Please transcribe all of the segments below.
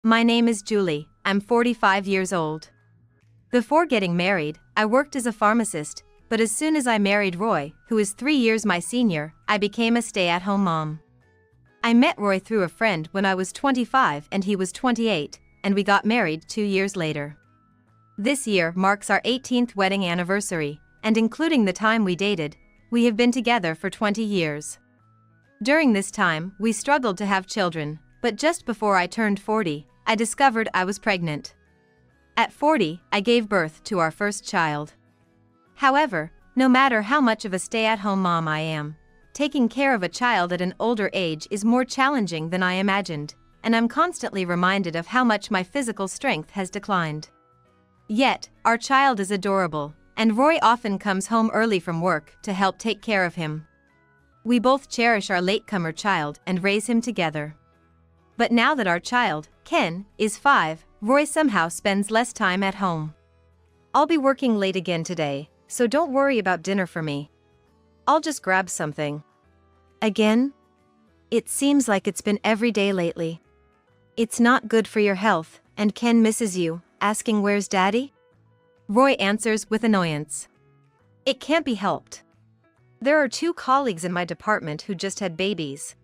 My name is Julie, I'm 45 years old. Before getting married, I worked as a pharmacist, but as soon as I married Roy, who is 3 years my senior, I became a stay-at-home mom. I met Roy through a friend when I was 25 and he was 28, and we got married 2 years later. This year marks our 18th wedding anniversary, and including the time we dated, we have been together for 20 years. During this time, we struggled to have children, but just before I turned 40, I discovered I was pregnant. At 40, I gave birth to our first child. However, no matter how much of a stay-at-home mom I am, taking care of a child at an older age is more challenging than I imagined, and I'm constantly reminded of how much my physical strength has declined. Yet, our child is adorable, and Roy often comes home early from work to help take care of him. We both cherish our latecomer child and raise him together. But now that our child, Ken, is 5, Roy somehow spends less time at home. I'll be working late again today, so don't worry about dinner for me. I'll just grab something. Again? It seems like it's been every day lately. It's not good for your health, and Ken misses you, asking where's Daddy? Roy answers with annoyance. It can't be helped. There are 2 colleagues in my department who just had babies.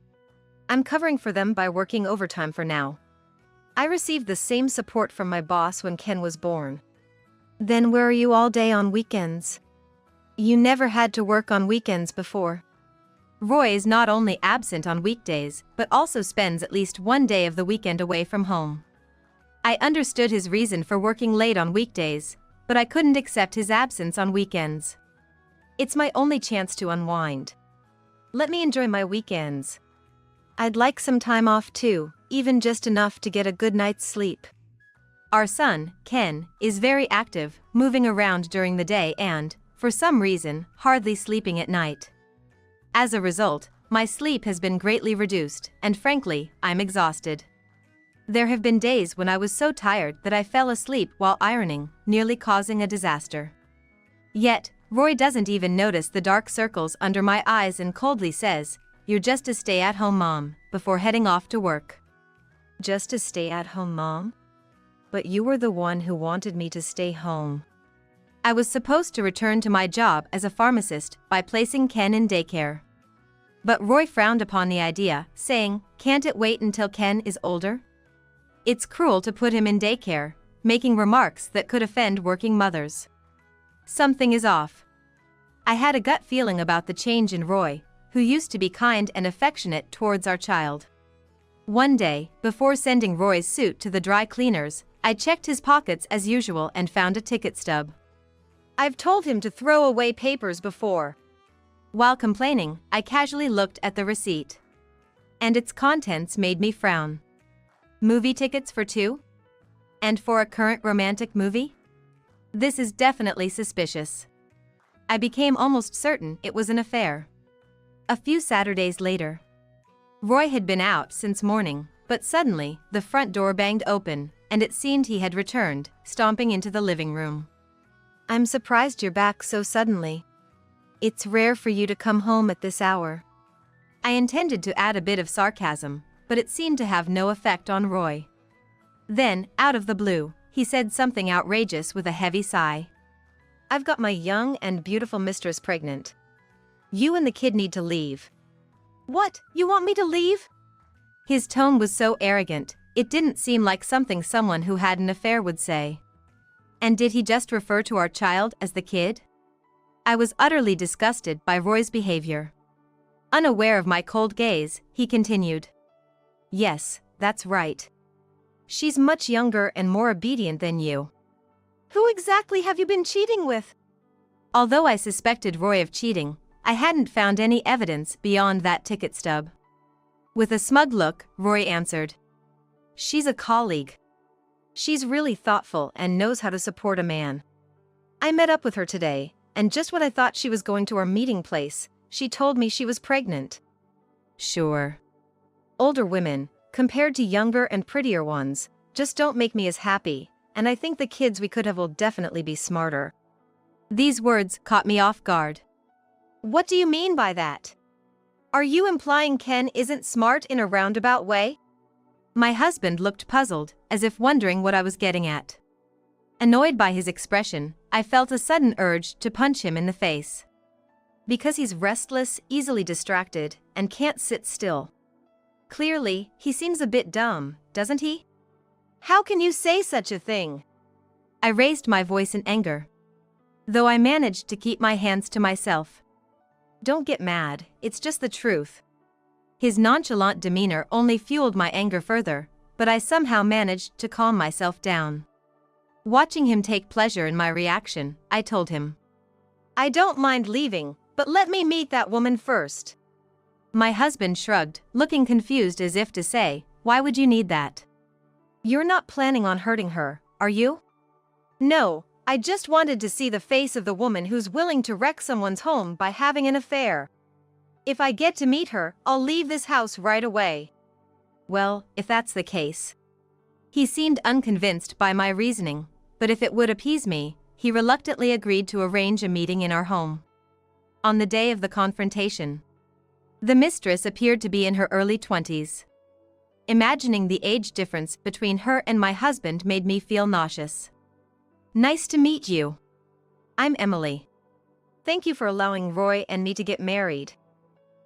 I'm covering for them by working overtime for now. I received the same support from my boss when Ken was born. Then where are you all day on weekends? You never had to work on weekends before. Roy is not only absent on weekdays, but also spends at least 1 day of the weekend away from home. I understood his reason for working late on weekdays, but I couldn't accept his absence on weekends. It's my only chance to unwind. Let me enjoy my weekends. I'd like some time off too, even just enough to get a good night's sleep. Our son, Ken, is very active, moving around during the day and, for some reason, hardly sleeping at night. As a result, my sleep has been greatly reduced, and frankly, I'm exhausted. There have been days when I was so tired that I fell asleep while ironing, nearly causing a disaster. Yet, Roy doesn't even notice the dark circles under my eyes and coldly says, "You're just a stay-at-home mom," before heading off to work. Just a stay-at-home mom? But you were the one who wanted me to stay home. I was supposed to return to my job as a pharmacist by placing Ken in daycare. But Roy frowned upon the idea, saying, "Can't it wait until Ken is older? It's cruel to put him in daycare," making remarks that could offend working mothers. Something is off. I had a gut feeling about the change in Roy, who used to be kind and affectionate towards our child. One day, before sending Roy's suit to the dry cleaners, I checked his pockets as usual and found a ticket stub. I've told him to throw away papers before. While complaining, I casually looked at the receipt. And its contents made me frown. Movie tickets for 2? And for a current romantic movie? This is definitely suspicious. I became almost certain it was an affair. A few Saturdays later. Roy had been out since morning, but suddenly, the front door banged open, and it seemed he had returned, stomping into the living room. I'm surprised you're back so suddenly. It's rare for you to come home at this hour. I intended to add a bit of sarcasm, but it seemed to have no effect on Roy. Then, out of the blue, he said something outrageous with a heavy sigh. I've got my young and beautiful mistress pregnant. You and the kid need to leave. What? You want me to leave? His tone was so arrogant, it didn't seem like something someone who had an affair would say. And did he just refer to our child as the kid? I was utterly disgusted by Roy's behavior. Unaware of my cold gaze, he continued. Yes, that's right. She's much younger and more obedient than you. Who exactly have you been cheating with? Although I suspected Roy of cheating, I hadn't found any evidence beyond that ticket stub. With a smug look, Roy answered. She's a colleague. She's really thoughtful and knows how to support a man. I met up with her today, and just when I thought she was going to our meeting place, she told me she was pregnant. Sure. Older women, compared to younger and prettier ones, just don't make me as happy, and I think the kids we could have will definitely be smarter. These words caught me off guard. What do you mean by that? Are you implying Ken isn't smart in a roundabout way? My husband looked puzzled, as if wondering what I was getting at. Annoyed by his expression, I felt a sudden urge to punch him in the face. Because he's restless, easily distracted, and can't sit still. Clearly, he seems a bit dumb, doesn't he? How can you say such a thing? I raised my voice in anger. Though I managed to keep my hands to myself. Don't get mad, it's just the truth. His nonchalant demeanor only fueled my anger further, but I somehow managed to calm myself down. Watching him take pleasure in my reaction, I told him. I don't mind leaving, but let me meet that woman first. My husband shrugged, looking confused as if to say, why would you need that? You're not planning on hurting her, are you? No, I just wanted to see the face of the woman who's willing to wreck someone's home by having an affair. If I get to meet her, I'll leave this house right away. Well, if that's the case. He seemed unconvinced by my reasoning, but if it would appease me, he reluctantly agreed to arrange a meeting in our home. On the day of the confrontation, the mistress appeared to be in her early 20s. Imagining the age difference between her and my husband made me feel nauseous. Nice to meet you. I'm Emily. Thank you for allowing Roy and me to get married.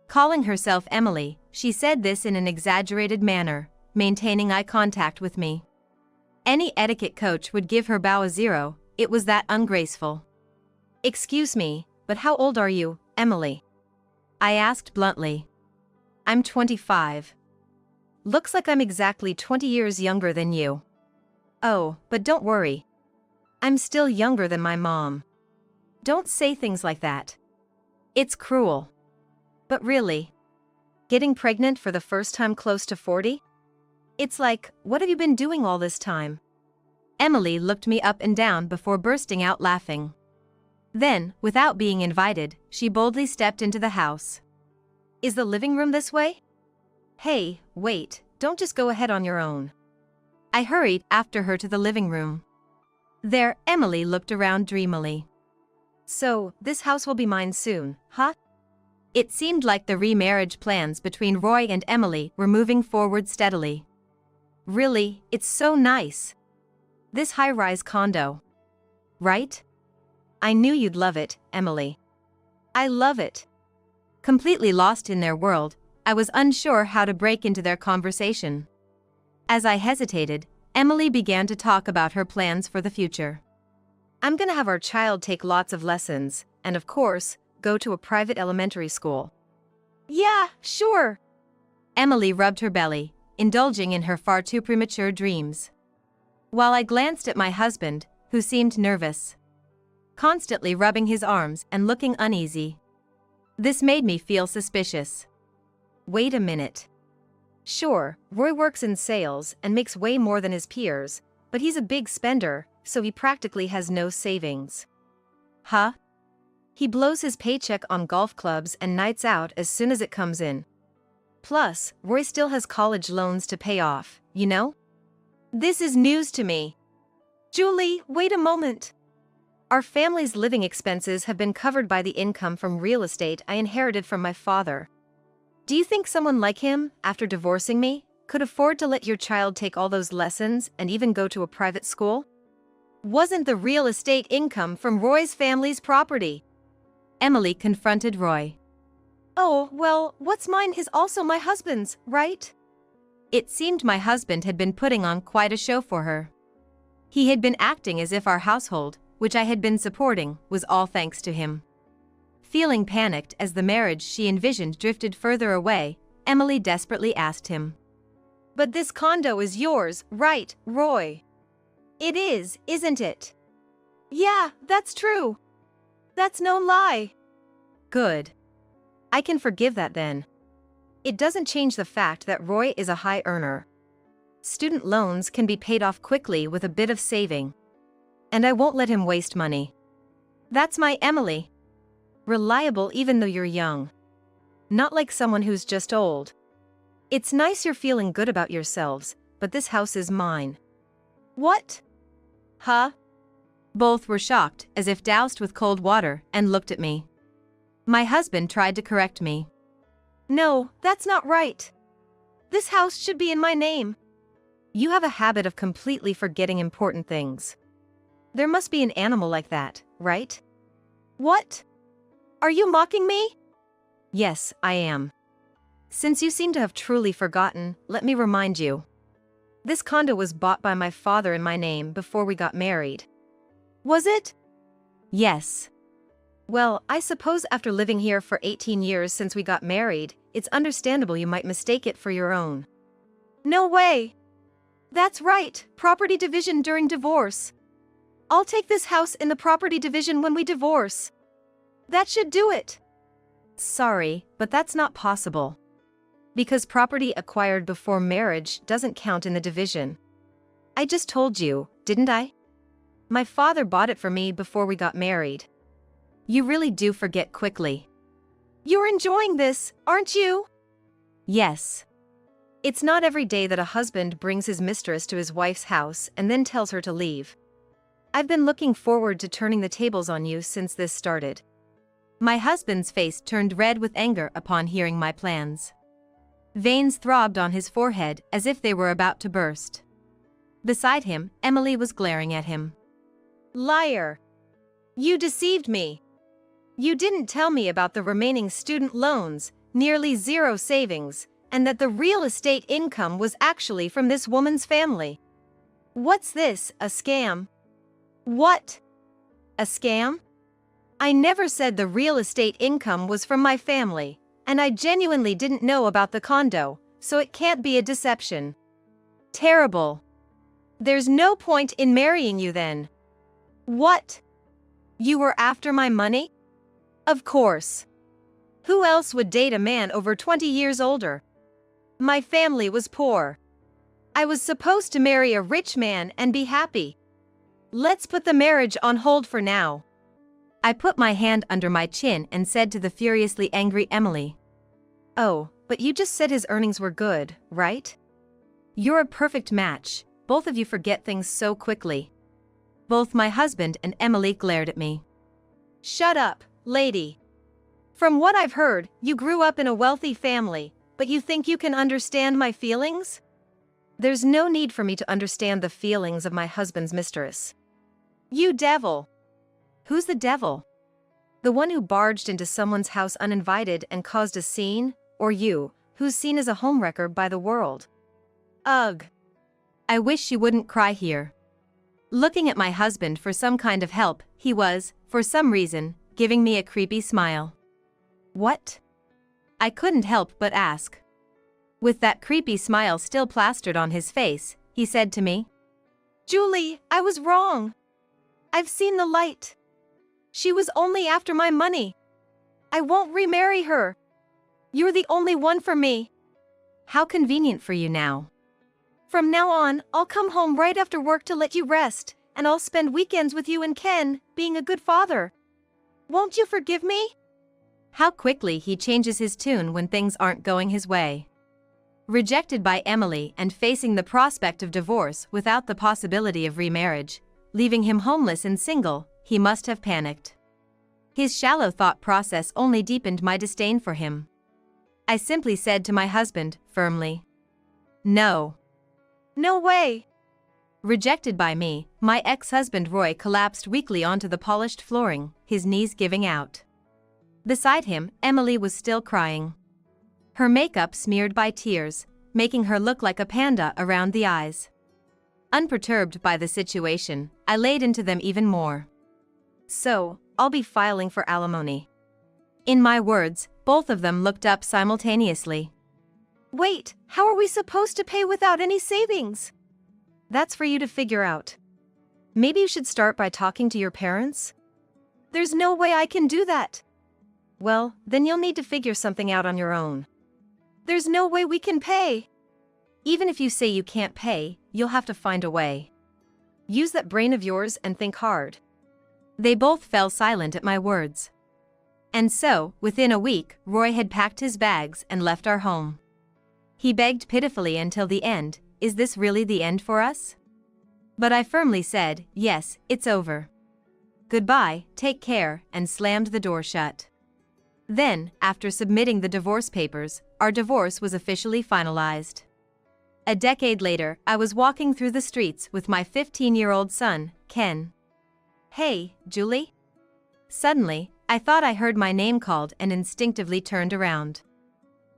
Calling herself Emily, she said this in an exaggerated manner, maintaining eye contact with me. Any etiquette coach would give her bow a 0, it was that ungraceful. Excuse me, but how old are you, Emily? I asked bluntly. I'm 25. Looks like I'm exactly 20 years younger than you. Oh, but don't worry. I'm still younger than my mom. Don't say things like that. It's cruel. But really? Getting pregnant for the first time close to 40? It's like, what have you been doing all this time? Emily looked me up and down before bursting out laughing. Then, without being invited, she boldly stepped into the house. Is the living room this way? Hey, wait, don't just go ahead on your own. I hurried after her to the living room. There, Emily looked around dreamily. So, this house will be mine soon, huh? It seemed like the remarriage plans between Roy and Emily were moving forward steadily. Really, it's so nice. This high-rise condo. Right? I knew you'd love it, Emily. I love it. Completely lost in their world, I was unsure how to break into their conversation. As I hesitated, Emily began to talk about her plans for the future. I'm gonna have our child take lots of lessons, and of course, go to a private elementary school. Yeah, sure. Emily rubbed her belly, indulging in her far too premature dreams. While I glanced at my husband, who seemed nervous, constantly rubbing his arms and looking uneasy. This made me feel suspicious. Wait a minute. Sure, Roy works in sales and makes way more than his peers, but he's a big spender, so he practically has no savings. Huh? He blows his paycheck on golf clubs and nights out as soon as it comes in. Plus, Roy still has college loans to pay off, you know? This is news to me. Julie, wait a moment. Our family's living expenses have been covered by the income from real estate I inherited from my father. Do you think someone like him, after divorcing me, could afford to let your child take all those lessons and even go to a private school? Wasn't the real estate income from Roy's family's property? Emily confronted Roy. Oh, well, what's mine is also my husband's, right? It seemed my husband had been putting on quite a show for her. He had been acting as if our household, which I had been supporting, was all thanks to him. Feeling panicked as the marriage she envisioned drifted further away, Emily desperately asked him. But this condo is yours, right, Roy? It is, isn't it? Yeah, that's true. That's no lie. Good. I can forgive that then. It doesn't change the fact that Roy is a high earner. Student loans can be paid off quickly with a bit of saving. And I won't let him waste money. That's my Emily. Reliable even though you're young. Not like someone who's just old. It's nice you're feeling good about yourselves, but this house is mine. What? Huh? Both were shocked, as if doused with cold water, and looked at me. My husband tried to correct me. No, that's not right. This house should be in my name. You have a habit of completely forgetting important things. There must be an animal like that, right? What? Are you mocking me? Yes, I am. Since you seem to have truly forgotten, let me remind you. This condo was bought by my father in my name before we got married. Was it? Yes. Well, I suppose after living here for 18 years since we got married, it's understandable you might mistake it for your own. No way. That's right, property division during divorce. I'll take this house in the property division when we divorce. That should do it. Sorry, but that's not possible. Because property acquired before marriage doesn't count in the division. I just told you, didn't I? My father bought it for me before we got married. You really do forget quickly. You're enjoying this, aren't you? Yes. It's not every day that a husband brings his mistress to his wife's house and then tells her to leave. I've been looking forward to turning the tables on you since this started. My husband's face turned red with anger upon hearing my plans. Veins throbbed on his forehead as if they were about to burst. Beside him, Emily was glaring at him. Liar! You deceived me. You didn't tell me about the remaining student loans, nearly zero savings, and that the real estate income was actually from this woman's family. What's this, a scam? What? A scam? I never said the real estate income was from my family, and I genuinely didn't know about the condo, so it can't be a deception. Terrible. There's no point in marrying you then. What? You were after my money? Of course. Who else would date a man over 20 years older? My family was poor. I was supposed to marry a rich man and be happy. Let's put the marriage on hold for now. I put my hand under my chin and said to the furiously angry Emily. Oh, but you just said his earnings were good, right? You're a perfect match. Both of you forget things so quickly. Both my husband and Emily glared at me. Shut up, lady. From what I've heard, you grew up in a wealthy family, but you think you can understand my feelings? There's no need for me to understand the feelings of my husband's mistress. You devil! Who's the devil? The one who barged into someone's house uninvited and caused a scene, or you, who's seen as a homewrecker by the world? Ugh! I wish she wouldn't cry here. Looking at my husband for some kind of help, he was, for some reason, giving me a creepy smile. What? I couldn't help but ask. With that creepy smile still plastered on his face, he said to me, Julie, I was wrong. I've seen the light. She was only after my money. I won't remarry her. You're the only one for me. How convenient for you now. From now on, I'll come home right after work to let you rest, and I'll spend weekends with you and Ken, being a good father. Won't you forgive me? How quickly he changes his tune when things aren't going his way. Rejected by Emily and facing the prospect of divorce without the possibility of remarriage, leaving him homeless and single, he must have panicked. His shallow thought process only deepened my disdain for him. I simply said to my husband, firmly, No. No way. Rejected by me, my ex-husband Roy collapsed weakly onto the polished flooring, his knees giving out. Beside him, Emily was still crying. Her makeup smeared by tears, making her look like a panda around the eyes. Unperturbed by the situation, I laid into them even more. So, I'll be filing for alimony. In my words, both of them looked up simultaneously. Wait, how are we supposed to pay without any savings? That's for you to figure out. Maybe you should start by talking to your parents? There's no way I can do that. Well, then you'll need to figure something out on your own. There's no way we can pay. Even if you say you can't pay, you'll have to find a way. Use that brain of yours and think hard. They both fell silent at my words. And so, within a week, Roy had packed his bags and left our home. He begged pitifully until the end, Is this really the end for us? But I firmly said, yes, it's over. Goodbye, take care, and slammed the door shut. Then, after submitting the divorce papers, our divorce was officially finalized. A decade later, I was walking through the streets with my 15-year-old son, Ken. "Hey, Julie?" Suddenly, I thought I heard my name called and instinctively turned around.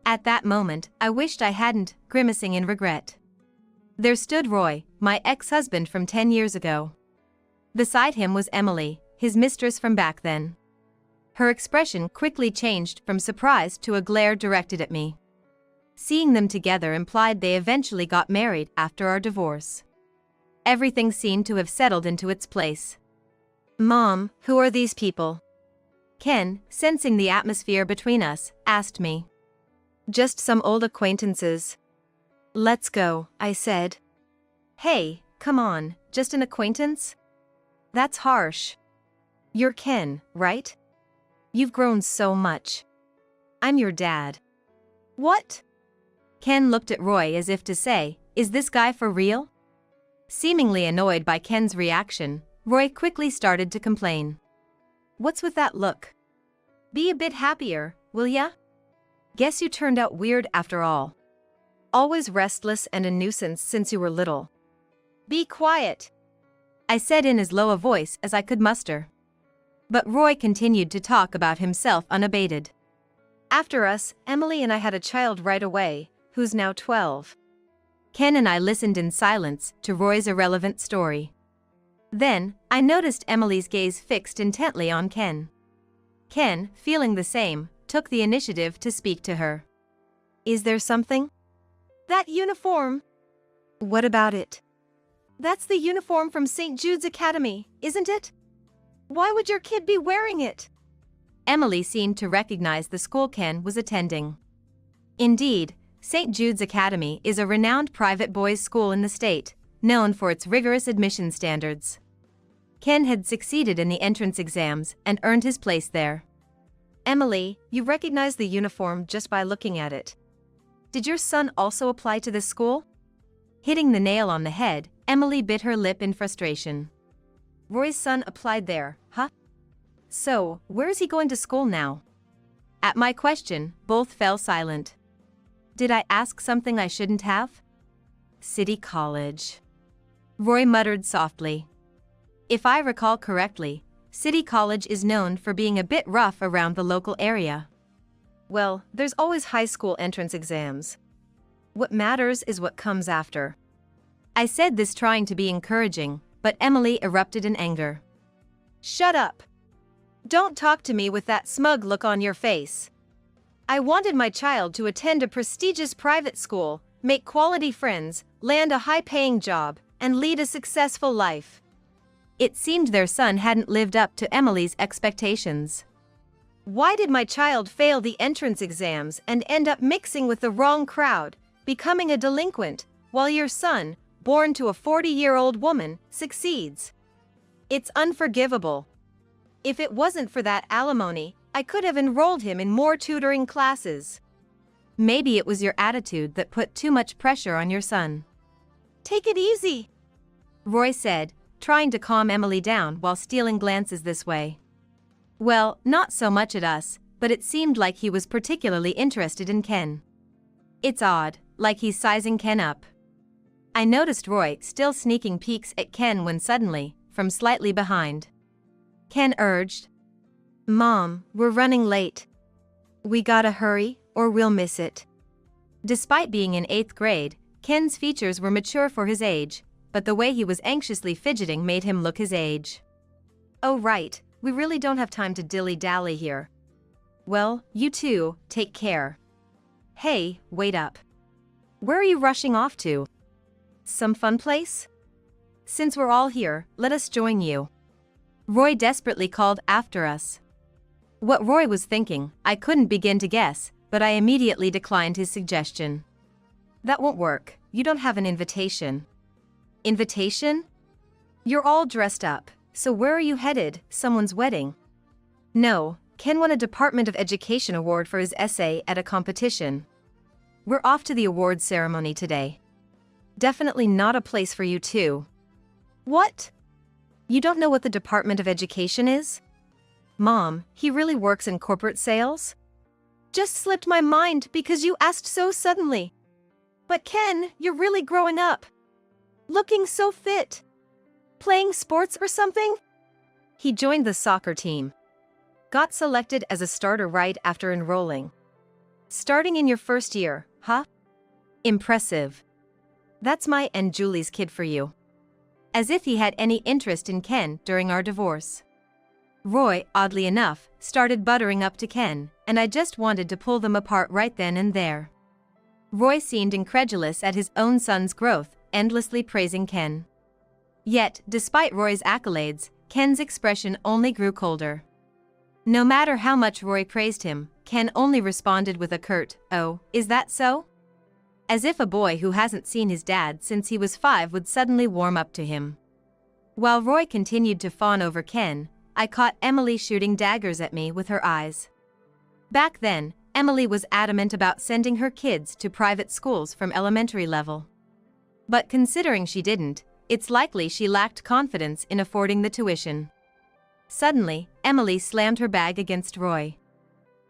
At that moment, I wished I hadn't, grimacing in regret. There stood Roy, my ex-husband from 10 years ago. Beside him was Emily, his mistress from back then. Her expression quickly changed from surprise to a glare directed at me. Seeing them together implied they eventually got married after our divorce. Everything seemed to have settled into its place. "Mom, who are these people?" Ken, sensing the atmosphere between us, asked me. "Just some old acquaintances." "Let's go," I said. "Hey, come on, just an acquaintance? That's harsh. You're Ken, right? You've grown so much. I'm your dad." "What?" Ken looked at Roy as if to say, "Is this guy for real?" Seemingly annoyed by Ken's reaction, Roy quickly started to complain. "What's with that look? Be a bit happier, will ya? Guess you turned out weird after all. Always restless and a nuisance since you were little." "Be quiet," I said in as low a voice as I could muster. But Roy continued to talk about himself unabated. "After us, Emily and I had a child right away, who's now 12. Ken and I listened in silence to Roy's irrelevant story. Then, I noticed Emily's gaze fixed intently on Ken. Ken, feeling the same, took the initiative to speak to her. "Is there something?" "That uniform." "What about it?" "That's the uniform from St. Jude's Academy, isn't it? Why would your kid be wearing it?" Emily seemed to recognize the school Ken was attending. Indeed, St. Jude's Academy is a renowned private boys' school in the state, known for its rigorous admission standards. Ken had succeeded in the entrance exams and earned his place there. "Emily, you recognize the uniform just by looking at it. Did your son also apply to this school?" Hitting the nail on the head, Emily bit her lip in frustration. "Roy's son applied there, huh? So, where is he going to school now?" At my question, both fell silent. Did I ask something I shouldn't have? "City College," Roy muttered softly. If I recall correctly, City College is known for being a bit rough around the local area. "Well, there's always high school entrance exams. What matters is what comes after." I said this trying to be encouraging, but Emily erupted in anger. "Shut up! Don't talk to me with that smug look on your face. I wanted my child to attend a prestigious private school, make quality friends, land a high-paying job, and lead a successful life." It seemed their son hadn't lived up to Emily's expectations. "Why did my child fail the entrance exams and end up mixing with the wrong crowd, becoming a delinquent, while your son, born to a 40-year-old woman, succeeds? It's unforgivable. If it wasn't for that alimony, I could have enrolled him in more tutoring classes." "Maybe it was your attitude that put too much pressure on your son." "Take it easy," Roy said, trying to calm Emily down while stealing glances this way. Well, not so much at us, but it seemed like he was particularly interested in Ken. It's odd, like he's sizing Ken up. I noticed Roy still sneaking peeks at Ken when suddenly, from slightly behind, Ken urged, "Mom, we're running late. We gotta hurry, or we'll miss it." Despite being in 8th grade, Ken's features were mature for his age, but the way he was anxiously fidgeting made him look his age. "Oh right, we really don't have time to dilly-dally here." "Well, you two, take care." "Hey, wait up. Where are you rushing off to? Some fun place? Since we're all here, let us join you." Roy desperately called after us. What Roy was thinking, I couldn't begin to guess, but I immediately declined his suggestion. "That won't work, you don't have an invitation." "Invitation? You're all dressed up, so where are you headed, someone's wedding?" "No, Ken won a Department of Education award for his essay at a competition. We're off to the awards ceremony today. Definitely not a place for you two." "What? You don't know what the Department of Education is?" "Mom, he really works in corporate sales?" "Just slipped my mind because you asked so suddenly. But Ken, you're really growing up. Looking so fit. Playing sports or something? He joined the soccer team. Got selected as a starter right after enrolling. Starting in your first year, huh? Impressive. That's my and Julie's kid for you. As if he had any interest in Ken during our divorce. Roy, oddly enough, started buttering up to Ken, and I just wanted to pull them apart right then and there. Roy seemed incredulous at his own son's growth, endlessly praising Ken. Yet, despite Roy's accolades, Ken's expression only grew colder. No matter how much Roy praised him, Ken only responded with a curt, "Oh, is that so?" As if a boy who hasn't seen his dad since he was 5 would suddenly warm up to him. While Roy continued to fawn over Ken, I caught Emily shooting daggers at me with her eyes. Back then, Emily was adamant about sending her kids to private schools from elementary level. But considering she didn't, it's likely she lacked confidence in affording the tuition. Suddenly, Emily slammed her bag against Roy.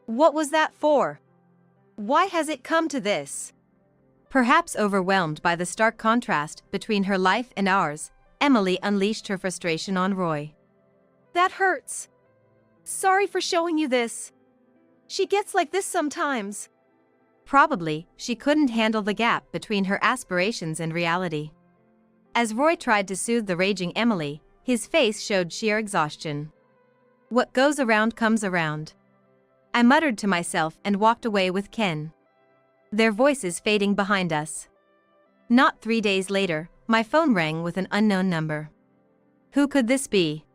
What was that for? Why has it come to this? Perhaps overwhelmed by the stark contrast between her life and ours, Emily unleashed her frustration on Roy. That hurts. Sorry for showing you this. She gets like this sometimes. Probably, she couldn't handle the gap between her aspirations and reality. As Roy tried to soothe the raging Emily, his face showed sheer exhaustion. What goes around comes around. I muttered to myself and walked away with Ken. Their voices fading behind us. Not 3 days later, my phone rang with an unknown number. Who could this be?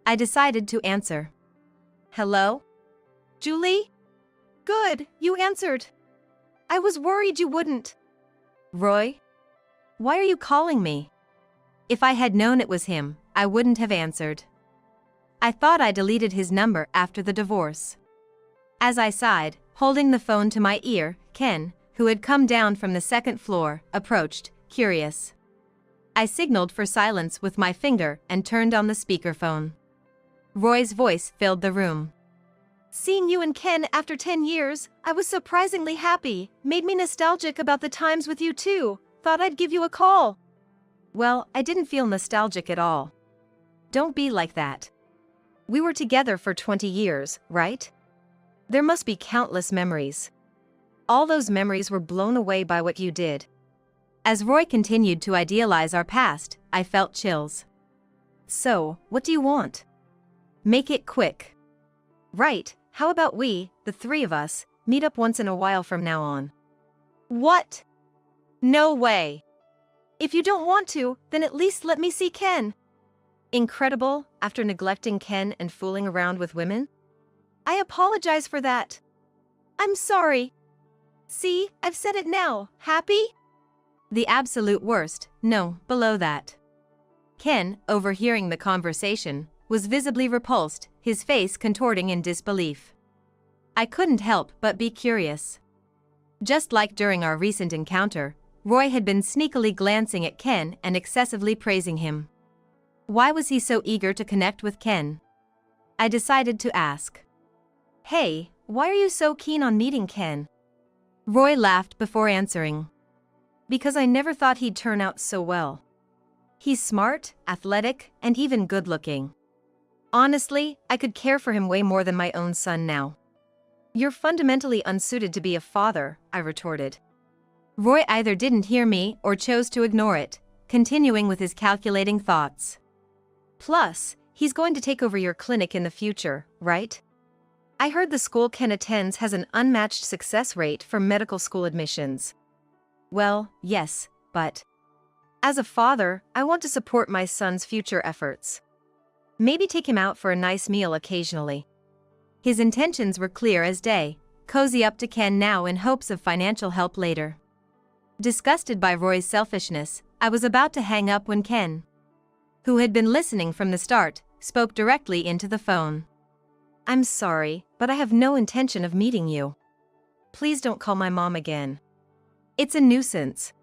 I decided to answer. Hello? Julie? Good, you answered. I was worried you wouldn't. Roy? Why are you calling me? If I had known it was him, I wouldn't have answered. I thought I deleted his number after the divorce. As I sighed, holding the phone to my ear, Ken, who had come down from the second floor, approached, curious. I signaled for silence with my finger and turned on the speakerphone. Roy's voice filled the room. Seeing you and Ken after 10 years, I was surprisingly happy. Made me nostalgic about the times with you too. Thought I'd give you a call. Well, I didn't feel nostalgic at all. Don't be like that. We were together for 20 years, right? There must be countless memories. All those memories were blown away by what you did. As Roy continued to idealize our past, I felt chills. So, what do you want? Make it quick. Right, how about we, the 3 of us, meet up once in a while from now on? What? No way. If you don't want to, then at least let me see Ken. Incredible, after neglecting Ken and fooling around with women? I apologize for that. I'm sorry. See, I've said it now. Happy? The absolute worst, no, below that. Ken, overhearing the conversation, was visibly repulsed, his face contorting in disbelief. I couldn't help but be curious. Just like during our recent encounter, Roy had been sneakily glancing at Ken and excessively praising him. Why was he so eager to connect with Ken? I decided to ask. Hey, why are you so keen on meeting Ken? Roy laughed before answering. Because I never thought he'd turn out so well. He's smart, athletic, and even good-looking. Honestly, I could care for him way more than my own son now. You're fundamentally unsuited to be a father, I retorted. Roy either didn't hear me or chose to ignore it, continuing with his calculating thoughts. Plus, he's going to take over your clinic in the future, right? I heard the school Ken attends has an unmatched success rate for medical school admissions. Well, yes, but as a father, I want to support my son's future efforts. Maybe take him out for a nice meal occasionally. His intentions were clear as day, cozy up to Ken now in hopes of financial help later. Disgusted by Roy's selfishness, I was about to hang up when Ken, who had been listening from the start, spoke directly into the phone. I'm sorry, but I have no intention of meeting you. Please don't call my mom again. It's a nuisance.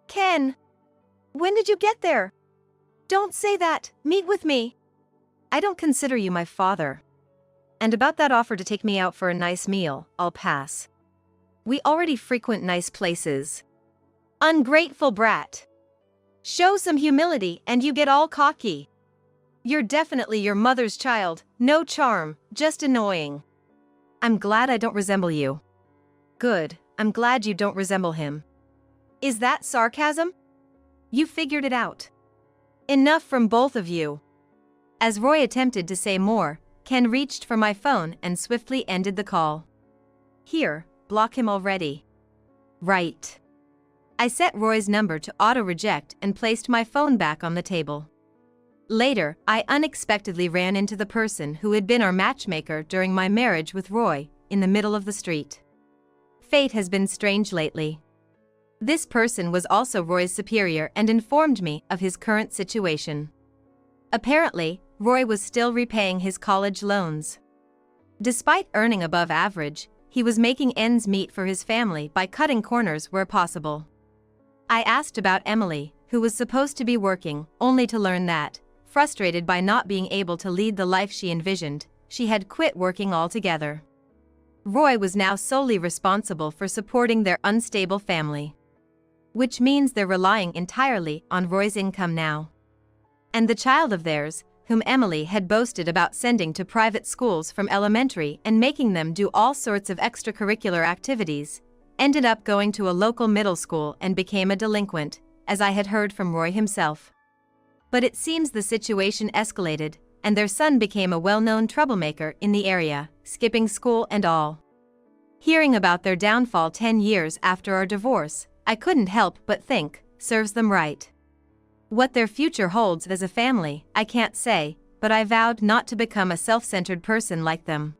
Ken! When did you get there? Don't say that, meet with me. I don't consider you my father. And about that offer to take me out for a nice meal, I'll pass. We already frequent nice places. Ungrateful brat. Show some humility and you get all cocky. You're definitely your mother's child, no charm, just annoying. I'm glad I don't resemble you. Good, I'm glad you don't resemble him. Is that sarcasm? You figured it out. Enough from both of you. As Roy attempted to say more, Ken reached for my phone and swiftly ended the call. Here, block him already. Right. I set Roy's number to auto-reject and placed my phone back on the table. Later, I unexpectedly ran into the person who had been our matchmaker during my marriage with Roy, in the middle of the street. Fate has been strange lately. This person was also Roy's superior and informed me of his current situation. Apparently, Roy was still repaying his college loans. Despite earning above average, he was making ends meet for his family by cutting corners where possible. I asked about Emily, who was supposed to be working, only to learn that, frustrated by not being able to lead the life she envisioned, she had quit working altogether. Roy was now solely responsible for supporting their unstable family. Which means they're relying entirely on Roy's income now. And the child of theirs, whom Emily had boasted about sending to private schools from elementary and making them do all sorts of extracurricular activities, ended up going to a local middle school and became a delinquent, as I had heard from Roy himself. But it seems the situation escalated, and their son became a well-known troublemaker in the area, skipping school and all. Hearing about their downfall 10 years after our divorce, I couldn't help but think, serves them right. What their future holds as a family, I can't say, but I vowed not to become a self-centered person like them.